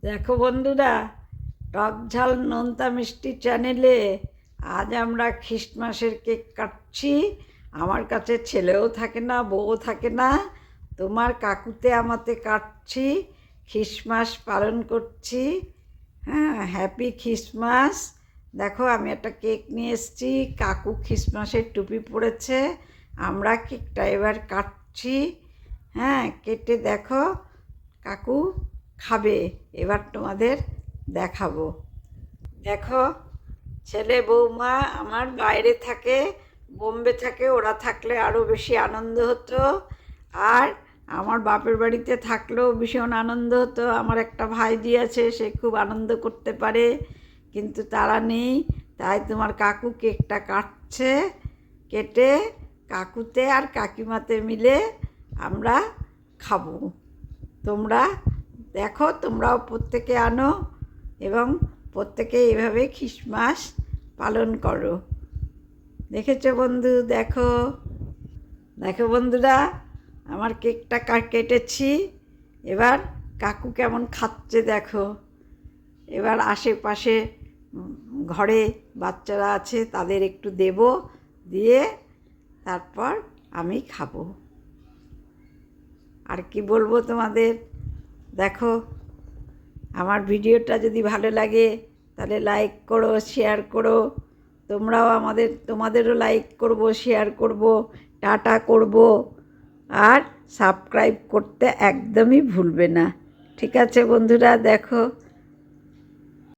দেখো বন্ধুরা, টক ঝাল নোনতা মিষ্টি চ্যানেলে আজ আমরা খ্রিস্টমাসের কেক কাটছি। আমার কাছে ছেলেও থাকে না, বউও থাকে না, তোমার কাকুতে আমাতে কাটছি, খ্রিস্টমাস পালন করছি। হ্যাঁ, হ্যাপি খ্রিস্টমাস। দেখো, আমি একটা কেক নিয়ে এসেছি, কাকু খ্রিস্টমাসের টুপি পরেছে। আমরা কেকটা এবার কাটছি। হ্যাঁ, কেটে দেখো, কাকু খাবে, এবার তোমাদের দেখাবো। দেখো, ছেলে বৌমা আমার বাইরে থাকে, বোম্বে থাকে, ওরা থাকলে আরও বেশি আনন্দ হতো। আর আমার বাপের বাড়িতে থাকলেও ভীষণ আনন্দ হতো। আমার একটা ভাইজি আছে, সে খুব আনন্দ করতে পারে, কিন্তু তারা নেই। তাই তোমার কাকু কেকটা কাটছে, কেটে কাকুতে আর কাকিমাতে মিলে আমরা খাবো। তোমরা দেখো, তোমরাও প্রত্যেকে আনো এবং প্রত্যেকে এভাবে খ্রিস্টমাস পালন করো। দেখেছো বন্ধু? দেখো দেখো বন্ধুরা, আমার কেকটা কেটেছি। এবার কাকু কেমন খাচ্ছে দেখো। এবার আশেপাশে ঘরে বাচ্চারা আছে, তাদের একটু দেব, দিয়ে তারপর আমি খাবো। আর কি বলবো তোমাদের? দেখো, আমার ভিডিওটা যদি ভালো লাগে তাহলে লাইক করো, শেয়ার করো। তোমাদেরও লাইক করব, শেয়ার করব, টাটা করব। আর সাবস্ক্রাইব করতে একদমই ভুলবে না। ঠিক আছে বন্ধুরা? দেখো,